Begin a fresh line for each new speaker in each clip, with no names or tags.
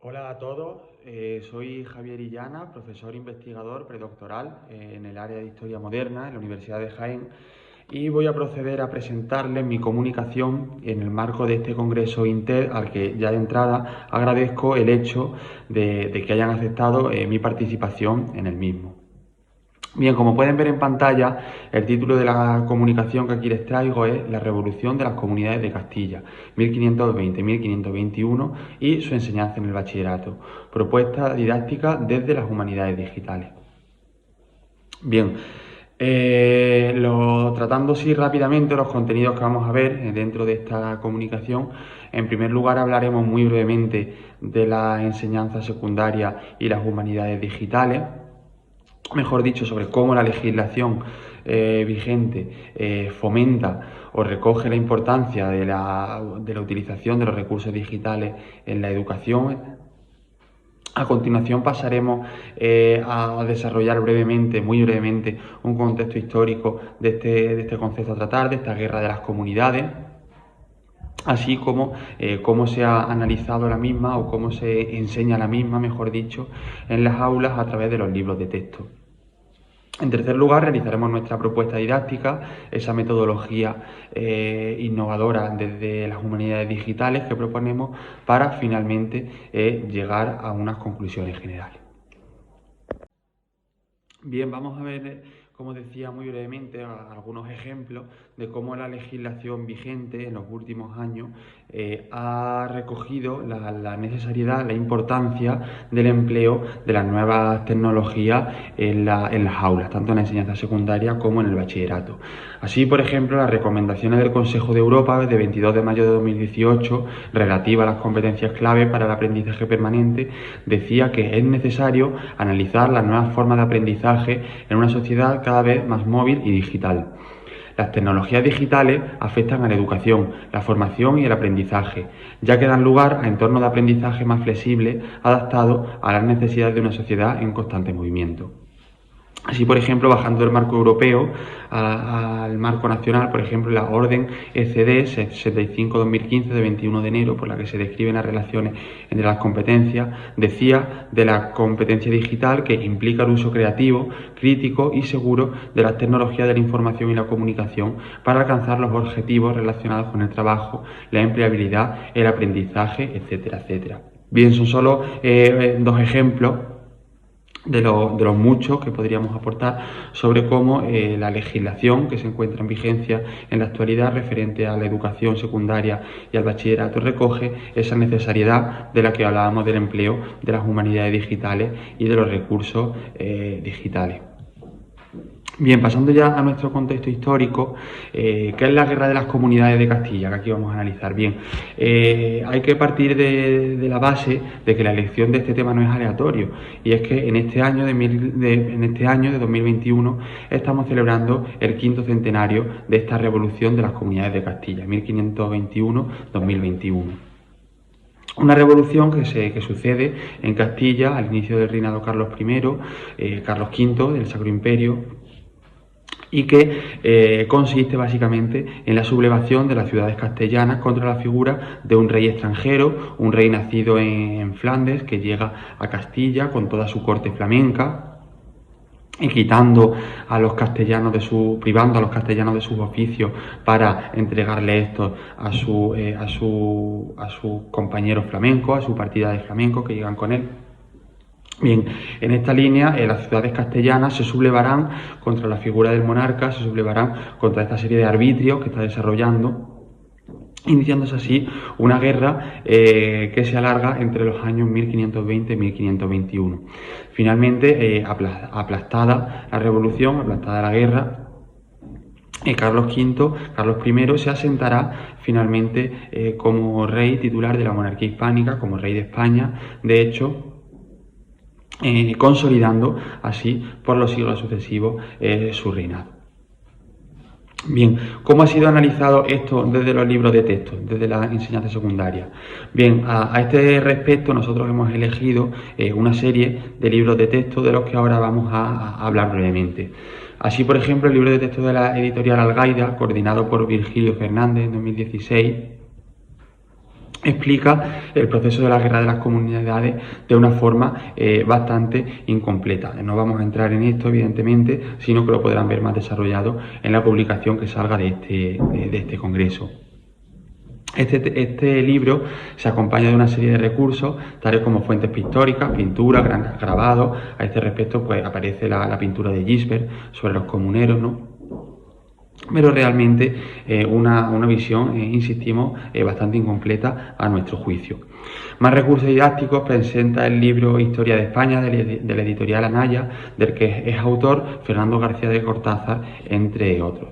Hola a todos, soy Javier Illana, profesor investigador predoctoral en el área de Historia Moderna en la Universidad de Jaén y voy a proceder a presentarles mi comunicación en el marco de este Congreso Inter al que ya de entrada agradezco el hecho de que hayan aceptado mi participación en el mismo. Bien, como pueden ver en pantalla, el título de la comunicación que aquí les traigo es La Revolución de las Comunidades de Castilla, 1520-1521 y su enseñanza en el bachillerato, propuesta didáctica desde las humanidades digitales. Bien, tratando así rápidamente los contenidos que vamos a ver dentro de esta comunicación, en primer lugar hablaremos muy brevemente de la enseñanza secundaria y las humanidades digitales, mejor dicho, sobre cómo la legislación vigente fomenta o recoge la importancia de la utilización de los recursos digitales en la educación. A continuación pasaremos a desarrollar brevemente, muy brevemente, un contexto histórico de este concepto a tratar, de esta guerra de las comunidades, así como cómo se ha analizado la misma o cómo se enseña la misma, mejor dicho, en las aulas a través de los libros de texto. En tercer lugar, realizaremos nuestra propuesta didáctica, esa metodología innovadora desde las humanidades digitales que proponemos para finalmente llegar a unas conclusiones generales. Bien, vamos a ver, como decía muy brevemente, algunos ejemplos de cómo la legislación vigente en los últimos años ha recogido la necesariedad, la importancia del empleo de las nuevas tecnologías en las aulas, tanto en la enseñanza secundaria como en el bachillerato. Así, por ejemplo, las recomendaciones del Consejo de Europa de 22 de mayo de 2018, relativa a las competencias clave para el aprendizaje permanente, decía que es necesario analizar las nuevas formas de aprendizaje en una sociedad cada vez más móvil y digital. Las tecnologías digitales afectan a la educación, la formación y el aprendizaje, ya que dan lugar a entornos de aprendizaje más flexibles, adaptados a las necesidades de una sociedad en constante movimiento. Así, por ejemplo, bajando del marco europeo al marco nacional, por ejemplo, la Orden ECD 65-2015 de 21 de enero, por la que se describen las relaciones entre las competencias, decía de la competencia digital que implica el uso creativo, crítico y seguro de las tecnologías de la información y la comunicación para alcanzar los objetivos relacionados con el trabajo, la empleabilidad, el aprendizaje, etcétera, etcétera. Bien, son solo dos ejemplos de los muchos que podríamos aportar sobre cómo la legislación que se encuentra en vigencia en la actualidad referente a la educación secundaria y al bachillerato recoge esa necesariedad de la que hablábamos del empleo de las humanidades digitales y de los recursos digitales. Bien, pasando ya a nuestro contexto histórico, ¿qué es la Guerra de las Comunidades de Castilla? Que aquí vamos a analizar. Bien, hay que partir de la base de que la elección de este tema no es aleatorio, y es que en este año de 2021 estamos celebrando el quinto centenario de esta revolución de las Comunidades de Castilla, 1521-2021. Una revolución que sucede en Castilla al inicio del reinado Carlos I, Carlos V del Sacro Imperio, y que consiste básicamente en la sublevación de las ciudades castellanas contra la figura de un rey extranjero, un rey nacido en Flandes, que llega a Castilla con toda su corte flamenca, y quitando a los castellanos privando a los castellanos de sus oficios para entregarle esto a sus compañeros flamencos, a su partida de flamencos que llegan con él. Bien, en esta línea las ciudades castellanas se sublevarán contra la figura del monarca, se sublevarán contra esta serie de arbitrios que está desarrollando, iniciándose así una guerra que se alarga entre los años 1520 y 1521. Finalmente, aplastada la revolución, aplastada la guerra, Carlos I se asentará finalmente como rey titular de la monarquía hispánica, como rey de España, de hecho, consolidando así por los siglos sucesivos su reinado. Bien, ¿cómo ha sido analizado esto desde los libros de texto, desde la enseñanza secundaria? Bien, a este respecto nosotros hemos elegido una serie de libros de texto de los que ahora vamos a hablar brevemente. Así, por ejemplo, el libro de texto de la editorial Algaida, coordinado por Virgilio Fernández en 2016, explica el proceso de la guerra de las comunidades de una forma bastante incompleta. No vamos a entrar en esto, evidentemente, sino que lo podrán ver más desarrollado en la publicación que salga de este congreso. Este libro se acompaña de una serie de recursos, tales como fuentes pictóricas, pinturas, grabados. A este respecto, pues aparece la pintura de Gisbert sobre los comuneros, ¿no? Pero realmente una visión, insistimos, bastante incompleta a nuestro juicio. Más recursos didácticos presenta el libro Historia de España de la editorial Anaya, del que es autor Fernando García de Cortázar, entre otros.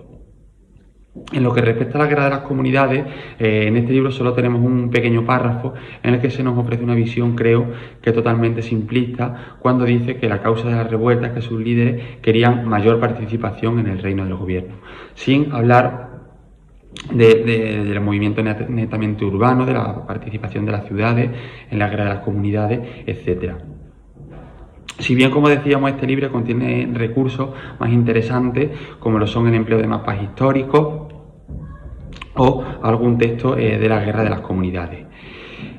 En lo que respecta a la guerra de las comunidades, en este libro solo tenemos un pequeño párrafo en el que se nos ofrece una visión, creo, que totalmente simplista, cuando dice que la causa de las revueltas es que sus líderes querían mayor participación en el reino del gobierno, sin hablar del movimiento netamente urbano, de la participación de las ciudades en la guerra de las comunidades, etc. Si bien, como decíamos, este libro contiene recursos más interesantes, como lo son el empleo de mapas históricos o algún texto de la guerra de las comunidades.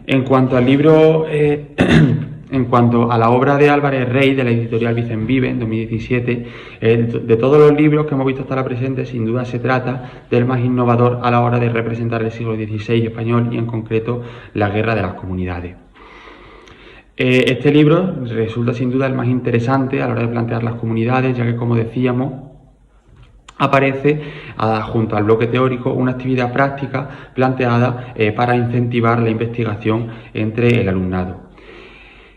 En cuanto al libro, en cuanto a la obra de Álvarez Rey, de la editorial Vicenvive, en 2017, de todos los libros que hemos visto hasta la presente, sin duda se trata del más innovador a la hora de representar el siglo XVI español y, en concreto, la guerra de las comunidades. Este libro resulta sin duda el más interesante a la hora de plantear las comunidades, ya que, como decíamos, aparece junto al bloque teórico una actividad práctica planteada para incentivar la investigación entre el alumnado.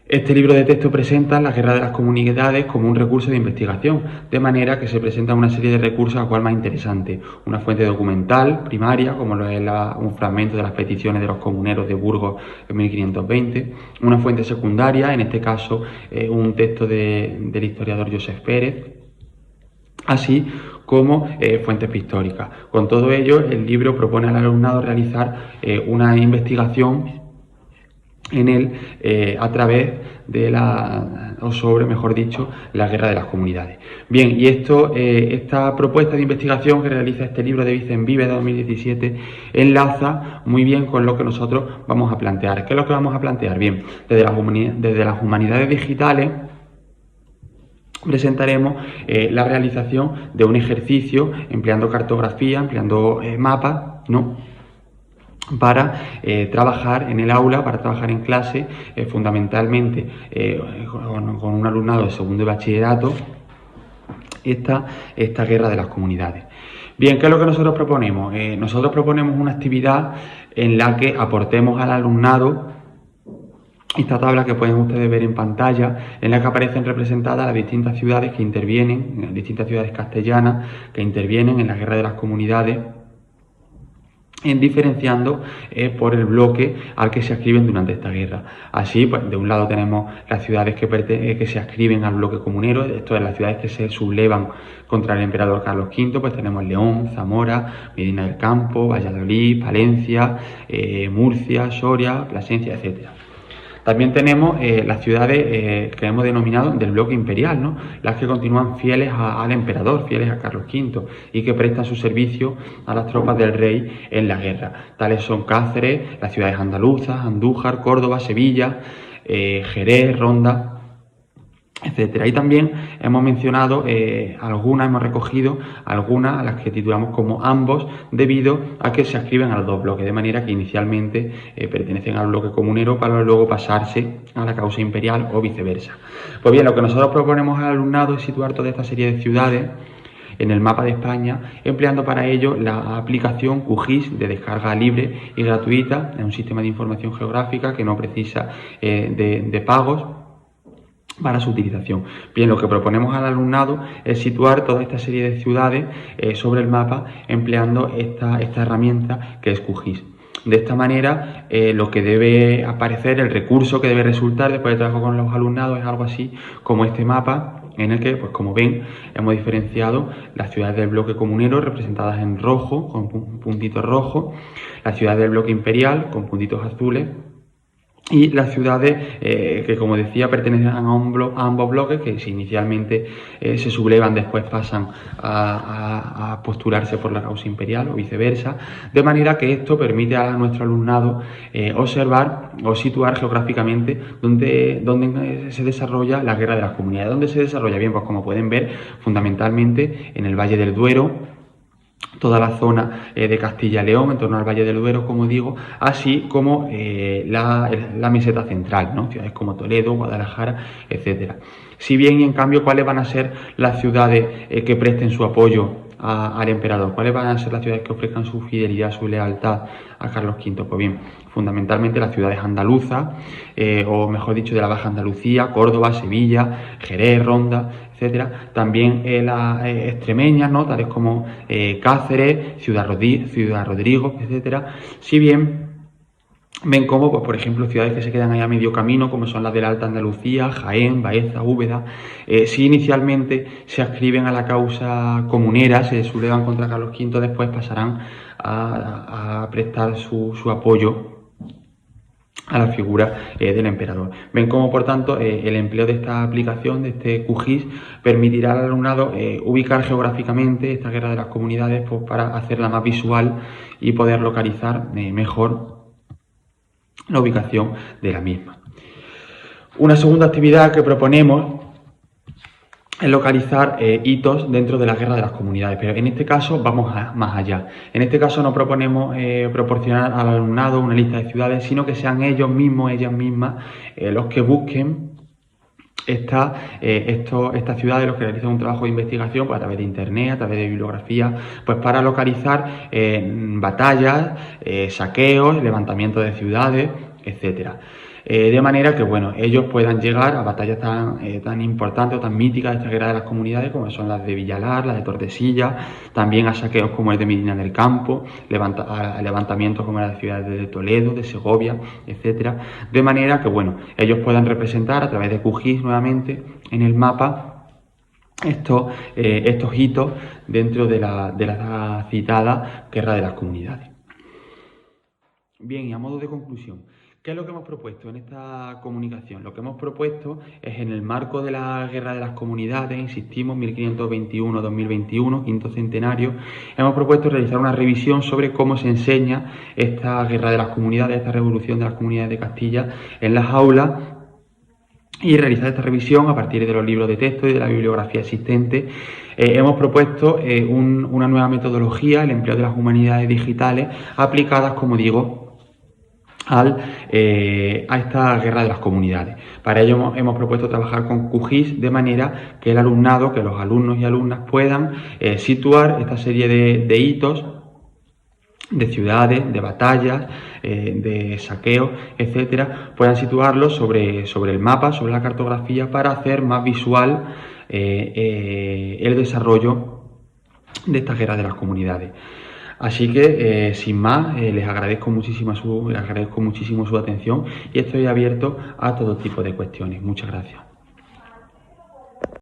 Este libro de texto presenta la guerra de las comunidades como un recurso de investigación, de manera que se presenta una serie de recursos a cual más interesante. Una fuente documental primaria, como lo es un fragmento de las peticiones de los comuneros de Burgos en 1520. Una fuente secundaria, en este caso un texto del historiador Josep Pérez. Así como fuentes pictóricas. Con todo ello, el libro propone al alumnado realizar una investigación en él a través de mejor dicho, la guerra de las comunidades. Bien, y esta propuesta de investigación que realiza este libro de Vicenvive de 2017 enlaza muy bien con lo que nosotros vamos a plantear. ¿Qué es lo que vamos a plantear? Bien, desde las humanidades digitales presentaremos la realización de un ejercicio empleando cartografía, empleando mapas, ¿no?, para trabajar en el aula, para trabajar en clase, fundamentalmente con un alumnado de segundo de bachillerato, esta guerra de las comunidades. Bien, ¿qué es lo que nosotros proponemos? Nosotros proponemos una actividad en la que aportemos al alumnado esta tabla que pueden ustedes ver en pantalla, en la que aparecen representadas las distintas ciudades que intervienen, las distintas ciudades castellanas que intervienen en la guerra de las comunidades, diferenciando por el bloque al que se adscriben durante esta guerra. Así, pues, de un lado tenemos las ciudades que se adscriben al bloque comunero, esto es las ciudades que se sublevan contra el emperador Carlos V, pues tenemos León, Zamora, Medina del Campo, Valladolid, Palencia, Murcia, Soria, Plasencia, etc. También tenemos las ciudades que hemos denominado del bloque imperial, ¿no?, las que continúan fieles al emperador, fieles a Carlos V y que prestan su servicio a las tropas del rey en la guerra. Tales son Cáceres, las ciudades andaluzas, Andújar, Córdoba, Sevilla, Jerez, Ronda, etcétera. Y también hemos mencionado hemos recogido algunas a las que titulamos como ambos, debido a que se adscriben a los dos bloques, de manera que inicialmente pertenecen al bloque comunero para luego pasarse a la causa imperial o viceversa. Pues bien, lo que nosotros proponemos al alumnado es situar toda esta serie de ciudades en el mapa de España, empleando para ello la aplicación QGIS de descarga libre y gratuita, es un sistema de información geográfica que no precisa de pagos para su utilización. Bien, lo que proponemos al alumnado es situar toda esta serie de ciudades sobre el mapa empleando esta herramienta que es QGIS. De esta manera, lo que debe aparecer, el recurso que debe resultar después de trabajo con los alumnados es algo así como este mapa, en el que, pues como ven, hemos diferenciado las ciudades del bloque comunero representadas en rojo, con puntitos rojos, las ciudades del bloque imperial con puntitos azules, y las ciudades que, como decía, pertenecen a ambos bloques, que si inicialmente se sublevan, después pasan a postularse por la causa imperial o viceversa, de manera que esto permite a nuestro alumnado observar o situar geográficamente dónde se desarrolla la Guerra de las Comunidades. ¿Dónde se desarrolla? Bien, pues como pueden ver, fundamentalmente en el Valle del Duero, toda la zona de Castilla y León, en torno al Valle del Duero, como digo, así como la meseta central, ¿no? Ciudades como Toledo, Guadalajara, etcétera. Si bien, y en cambio, ¿cuáles van a ser las ciudades que presten su apoyo al emperador? ¿Cuáles van a ser las ciudades que ofrezcan su fidelidad, su lealtad a Carlos V? Pues bien, fundamentalmente las ciudades andaluzas, o mejor dicho, de la Baja Andalucía, Córdoba, Sevilla, Jerez, Ronda, etcétera. También las extremeñas, ¿no? Tales como Cáceres, Ciudad Rodrigo, etcétera. Si bien ven cómo, pues, por ejemplo, ciudades que se quedan ahí a medio camino, como son las de la Alta Andalucía, Jaén, Baeza, Úbeda, si inicialmente se adscriben a la causa comunera, se sublevan contra Carlos V, después pasarán a prestar su apoyo a la figura del emperador. Ven cómo, por tanto, el empleo de esta aplicación, de este QGIS, permitirá al alumnado ubicar geográficamente esta Guerra de las Comunidades, pues, para hacerla más visual y poder localizar mejor la ubicación de la misma. Una segunda actividad que proponemos es localizar hitos dentro de la Guerra de las Comunidades, pero en este caso vamos más allá. En este caso no proponemos proporcionar al alumnado una lista de ciudades, sino que sean ellos mismos, ellas mismas, los que busquen estas ciudades, los que realizan un trabajo de investigación, pues, a través de internet, a través de bibliografía, pues para localizar batallas, saqueos, levantamientos de ciudades, etcétera. De manera que, bueno, ellos puedan llegar a batallas tan importantes o tan míticas de esta Guerra de las Comunidades, como son las de Villalar, las de Tordesillas, también a saqueos como el de Medina del Campo, a levantamientos como las ciudades de Toledo, de Segovia, etcétera. De manera que, bueno, ellos puedan representar a través de QGIS nuevamente en el mapa estos hitos dentro de la citada Guerra de las Comunidades. Bien, y a modo de conclusión, ¿qué es lo que hemos propuesto en esta comunicación? Lo que hemos propuesto es, en el marco de la Guerra de las Comunidades, insistimos, 1521-2021, quinto centenario, hemos propuesto realizar una revisión sobre cómo se enseña esta Guerra de las Comunidades, esta revolución de las comunidades de Castilla en las aulas, y realizar esta revisión a partir de los libros de texto y de la bibliografía existente. Hemos propuesto una nueva metodología, el empleo de las humanidades digitales, aplicadas, como digo, a esta Guerra de las Comunidades. Para ello hemos propuesto trabajar con QGIS, de manera que el alumnado, que los alumnos y alumnas puedan situar esta serie de hitos, de ciudades, de batallas, de saqueos, etcétera, puedan situarlos sobre el mapa, sobre la cartografía, para hacer más visual el desarrollo de esta Guerra de las Comunidades. Así que, sin más, les agradezco muchísimo su atención y estoy abierto a todo tipo de cuestiones. Muchas gracias.